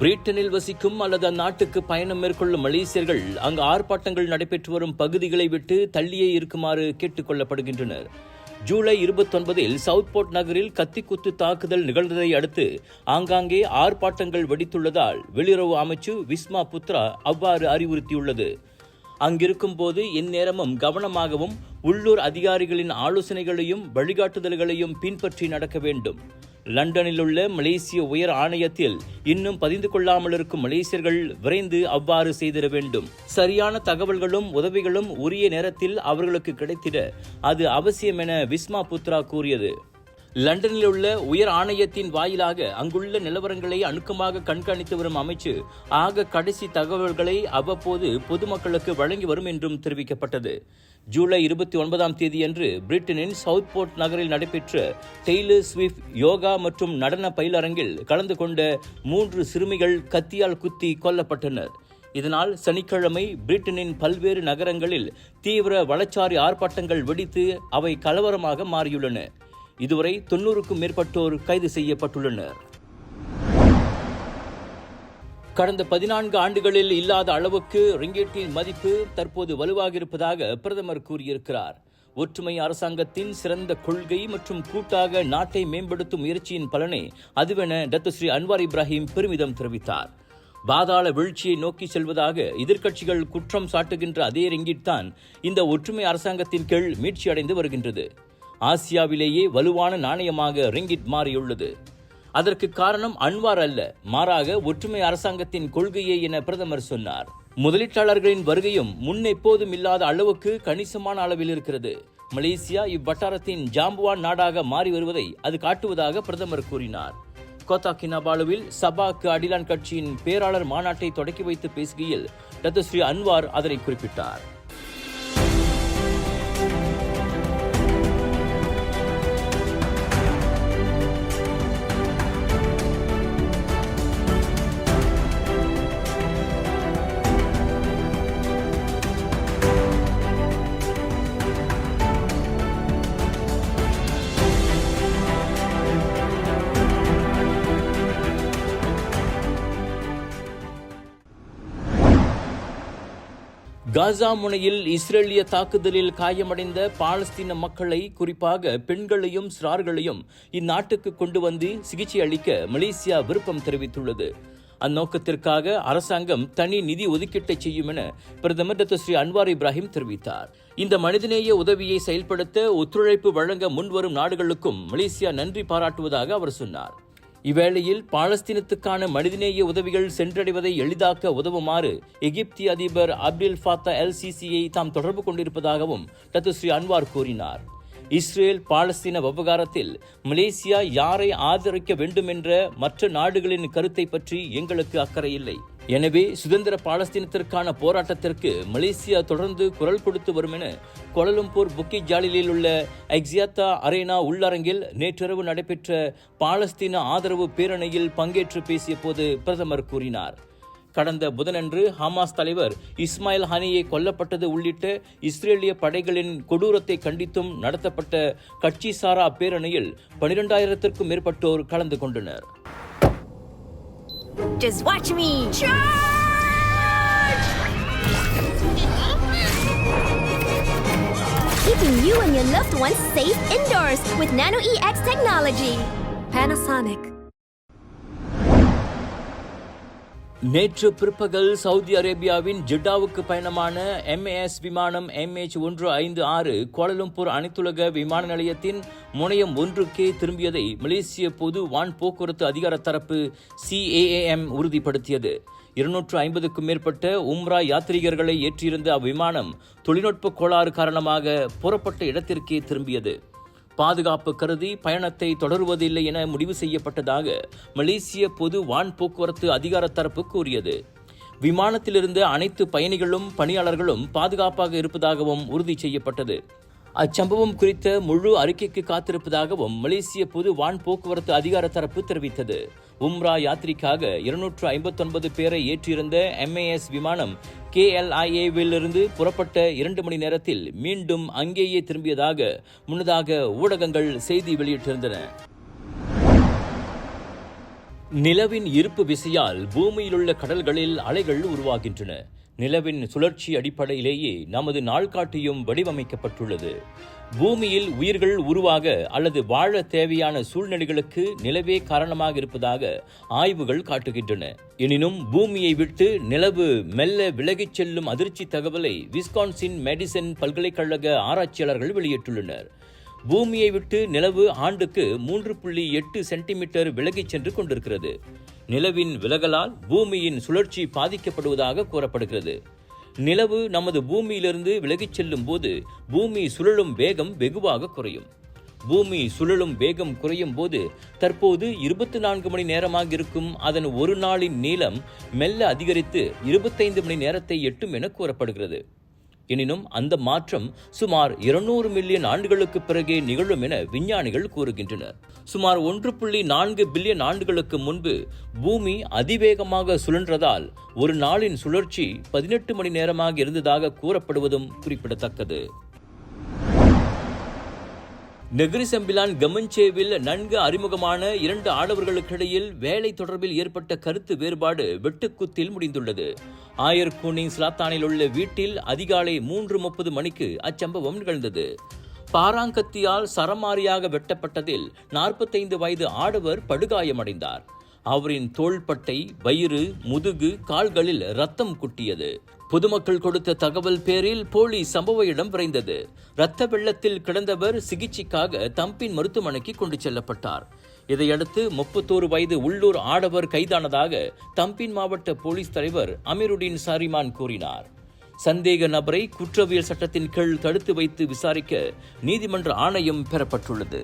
பிரிட்டனில் வசிக்கும் அல்லது அந்நாட்டுக்கு பயணம் மேற்கொள்ளும் மலேசியர்கள் அங்கு ஆர்ப்பாட்டங்கள் நடைபெற்று வரும் பகுதிகளை விட்டு தள்ளியே இருக்குமாறு கேட்டுக் கொள்ளப்படுகின்றனர். ஜூலை 29 சவுத்போர்ட் நகரில் கத்திக்குத்து தாக்குதல் நிகழ்ந்ததை அடுத்து ஆங்காங்கே ஆர்ப்பாட்டங்கள் வெடித்துள்ளதால் வெளியுறவு அமைச்சு விஸ்மா புத்ரா அவ்வாறு அறிவுறுத்தியுள்ளது. அங்கிருக்கும் போது எந்நேரமும் கவனமாகவும் உள்ளூர் அதிகாரிகளின் ஆலோசனைகளையும் வழிகாட்டுதல்களையும் பின்பற்றி நடக்க வேண்டும். லண்டனில் உள்ள மலேசிய உயர் ஆணையத்தில் இன்னும் பதிந்து கொள்ளாமல் இருக்கும் மலேசியர்கள் விரைந்து அவ்வாறு செய்திட வேண்டும். சரியான தகவல்களும் உதவிகளும் உரிய நேரத்தில் அவர்களுக்கு கிடைத்திட அது அவசியம் என விஸ்மா புத்ரா கூறியது. லண்டனில் உள்ள உயர் ஆணையத்தின் வாயிலாக அங்குள்ள நிலவரங்களை அணுக்கமாக கண்காணித்து வரும் அமைச்சு கடைசி தகவல்களை அவ்வப்போது பொதுமக்களுக்கு வழங்கி வரும் என்றும் தெரிவிக்கப்பட்டது. ஜூலை 29 பிரிட்டனின் சவுத்போர்ட் நகரில் நடைபெற்ற டெய்லர் ஸ்விஃப்ட் யோகா மற்றும் நடன பயிலரங்கில் கலந்து கொண்ட 3 சிறுமிகள் கத்தியால் குத்தி கொல்லப்பட்டனர். இதனால் சனிக்கிழமை பிரிட்டனின் பல்வேறு நகரங்களில் தீவிர வலச்சாரி ஆர்ப்பாட்டங்கள் வெடித்து அவை கலவரமாக மாறியுள்ளன. இதுவரை 90க்கும் மேற்பட்டோர் கைது செய்யப்பட்டுள்ளனர். கடந்த 14 ஆண்டுகளில் இல்லாத அளவுக்கு ரிங்கெட்டின் மதிப்பு தற்போது வலுவாக இருப்பதாக பிரதமர் கூறியிருக்கிறார். ஒற்றுமை அரசாங்கத்தின் சிறந்த கொள்கை மற்றும் கூட்டாக நாட்டை மேம்படுத்தும் முயற்சியின் பலனே அதுவென டத்துஸ்ரீ அன்வார் இப்ராஹிம் பெருமிதம் தெரிவித்தார். பாதாள வீழ்ச்சியை நோக்கி செல்வதாக எதிர்க்கட்சிகள் குற்றம் சாட்டுகின்ற அதே ரிங்கிட் தான் இந்த ஒற்றுமை அரசாங்கத்தின் கீழ் மீட்சியடைந்து வருகின்றது. ஆசியாவிலேயே வலுவான நாணயமாக ரிங்கிட் மாறியுள்ளது. அதற்கு காரணம் அன்வார் அல்ல, மாறாக ஒற்றுமை அரசாங்கத்தின் கொள்கையே என பிரதமர் சொன்னார். முதலீட்டாளர்களின் வருகையும் முன் எப்போதும் இல்லாத அளவுக்கு கணிசமான அளவில் இருக்கிறது. மலேசியா இவ்வட்டாரத்தின் ஜாம்புவான் நாடாக மாறி வருவதை அது காட்டுவதாக பிரதமர் கூறினார். கோத்தா கினாபாலுவில் சபாக்கு அடிலான் கட்சியின் பேராளர் மாநாட்டை தொடக்கி வைத்து பேசுகையில் டத்துஸ்ரீ அன்வார் அதனை குறிப்பிட்டார். காசா முனையில் இஸ்ரேலிய தாக்குதலில் காயமடைந்த பாலஸ்தீன மக்களை, குறிப்பாக பெண்களையும் சிறார்களையும் இந்நாட்டுக்கு கொண்டு வந்து சிகிச்சை அளிக்க மலேசியா விருப்பம் தெரிவித்துள்ளது. அந்நோக்கத்திற்காக அரசாங்கம் தனி நிதி ஒதுக்கீட்டை செய்யும் என பிரதமர் டத்துஸ்ரீ அன்வார் இப்ராஹிம் தெரிவித்தார். இந்த மனிதநேய உதவியை செயல்படுத்த ஒத்துழைப்பு வழங்க முன்வரும் நாடுகளுக்கும் மலேசியா நன்றி பாராட்டுவதாக அவர் சொன்னார். இவ்வேளையில் பாலஸ்தீனத்துக்கான மனிதநேய உதவிகள் சென்றடைவதை எளிதாக்க உதவுமாறு எகிப்திய அதிபர் அப்டெல் ஃபத்தா எல் சிசியை தாம் தொடர்பு கொண்டிருப்பதாகவும் டத்துஸ்ரீ அன்வார் கூறினார். இஸ்ரேல் பாலஸ்தீன விவகாரத்தில் மலேசியா யாரை ஆதரிக்க வேண்டும் என்ற மற்ற நாடுகளின் கருத்தை பற்றி எங்களுக்கு அக்கறை இல்லை. எனவே சுதந்திர பாலஸ்தீனத்திற்கான போராட்டத்திற்கு மலேசியா தொடர்ந்து குரல் கொடுத்து வரும் என கோலாலம்பூர் புக்கிட் ஜாலிலில் உள்ள எக்ஸியாத்தா அரேனா உள்ளரங்கில் நேற்றிரவு நடைபெற்ற பாலஸ்தீன ஆதரவு பேரணியில் பங்கேற்று பேசிய போது பிரதமர் கூறினார். கடந்த புதனன்று ஹமாஸ் தலைவர் இஸ்மாயில் ஹனியே கொல்லப்பட்டது உள்ளிட்ட இஸ்ரேலிய படைகளின் கொடூரத்தை கண்டித்தும் நடத்தப்பட்ட கட்சி சாரா பேரணியில் 12,000க்கும் மேற்பட்டோர் கலந்து கொண்டனர். Just watch me. Charge! Keeping you and your loved ones safe indoors with Nano EX technology. Panasonic. நேற்று பிற்பகல் சவுதி அரேபியாவின் ஜிட்டாவுக்கு பயணமான MAS விமானம் MH156 கோலாலம்பூர் அனைத்துலக விமான நிலையத்தின் முனையம் 1K திரும்பியதை மலேசிய பொது வான் போக்குவரத்து அதிகார தரப்பு CAAM உறுதிப்படுத்தியது. 250க்கும் மேற்பட்ட உம்ரா யாத்ரீகர்களை ஏற்றியிருந்த அவ்விமானம் தொழில்நுட்ப கோளாறு காரணமாக புறப்பட்ட இடத்திற்கே திரும்பியது. பாதுகாப்பு கருதி பயணத்தை தொடருவதில்லை என முடிவு செய்யப்பட்டதாக மலேசிய பொது வான் போக்குவரத்து அதிகார தரப்பு கூறியது. விமானத்திலிருந்த அனைத்து பயணிகளும் பணியாளர்களும் பாதுகாப்பாக இருப்பதாகவும் உறுதி செய்யப்பட்டது. அச்சம்பவம் குறித்த முழு அறிக்கைக்கு காத்திருப்பதாகவும் மலேசிய பொது வான் போக்குவரத்து அதிகார தரப்பு தெரிவித்தது. உம்ரா யாத்திரைக்காக 259 பேரை ஏற்றியிருந்த MAS விமானம் KLIA-விலிருந்து புறப்பட்ட 2 மணி நேரத்தில் மீண்டும் அங்கேயே திரும்பியதாக முன்னதாக ஊடகங்கள் செய்தி வெளியிட்டிருந்தன. நிலவின் ஈர்ப்பு விசையால் பூமியிலுள்ள கடல்களில் அலைகள் உருவாகின்றன. நிலவின் சுழற்சி அடிப்படையிலேயே நமது நாள்காட்டியும் வடிவமைக்கப்பட்டுள்ளது. பூமியில் உயிர்கள் உருவாக அல்லது வாழ தேவையான சூழ்நிலைகளுக்கு நிலவே காரணமாக இருப்பதாக ஆய்வுகள் காட்டுகின்றன. எனினும் பூமியை விட்டு நிலவு மெல்ல விலகிச் செல்லும் அதிர்ச்சி தகவலை விஸ்கான்சின் மெடிசன் பல்கலைக்கழக ஆராய்ச்சியாளர்கள் வெளியிட்டுள்ளனர். பூமியை விட்டு நிலவு ஆண்டுக்கு 3.8 சென்டிமீட்டர் விலகிச் சென்று கொண்டிருக்கிறது. நிலவின் விலகலால் பூமியின் சுழற்சி பாதிக்கப்படுவதாக கூறப்படுகிறது. நிலவு நமது பூமியிலிருந்து விலகிச் செல்லும் போது பூமி சுழலும் வேகம் வெகுவாக குறையும். பூமி சுழலும் வேகம் குறையும் போது தற்போது 24 மணி நேரமாக இருக்கும் அதன் ஒரு நாளின் நீளம் மெல்ல அதிகரித்து 25 மணி நேரத்தை எட்டும் என கூறப்படுகிறது. எனினும் அந்த மாற்றம் சுமார் 200 மில்லியன் ஆண்டுகளுக்கு பிறகே நிகழும் என விஞ்ஞானிகள் கூறுகின்றனர். சுமார் 1.4 பில்லியன் ஆண்டுகளுக்கு முன்பு பூமி அதிவேகமாக சுழன்றதால் ஒரு நாளின் சுழற்சி 18 மணி நேரமாக இருந்ததாக கூறப்படுவதும் குறிப்பிடத்தக்கது. நெகிரி செம்பிலான் கமன்சேவில் நன்கு அறிமுகமான 2 ஆடவர்களுக்கிடையில் வேலை தொடர்பில் ஏற்பட்ட கருத்து வேறுபாடு வெட்டுக்குத்தில் முடிந்துள்ளது. ஆயர் கூனிங் ஸ்லாத்தானில் உள்ள வீட்டில் அதிகாலை 3:30 மணிக்கு அச்சம்பவம் நிகழ்ந்தது. பாராங்கத்தியால் சரமாரியாக வெட்டப்பட்டதில் 45 வயது ஆடவர் படுகாயமடைந்தார். அவரின் தோள்பட்டை, வயிறு, முதுகு, கால்களில் ரத்தம் குட்டியது. பொதுமக்கள் கொடுத்த தகவல் பேரில் போலீஸ் சம்பவ இடம் விரைந்தது. இரத்த வெள்ளத்தில் கிடந்தவர் சிகிச்சைக்காக தம்பின் மருத்துவமனைக்கு கொண்டு செல்லப்பட்டார். இதையடுத்து 31 வயது உள்ளூர் ஆடவர் கைதானதாக தம்பின் மாவட்ட போலீஸ் தலைவர் அமீருடீன் சாரிமான் கூறினார். சந்தேக நபரை குற்றவியல் சட்டத்தின் கீழ் தடுத்து வைத்து விசாரிக்க நீதிமன்ற ஆணையம் பெறப்பட்டுள்ளது.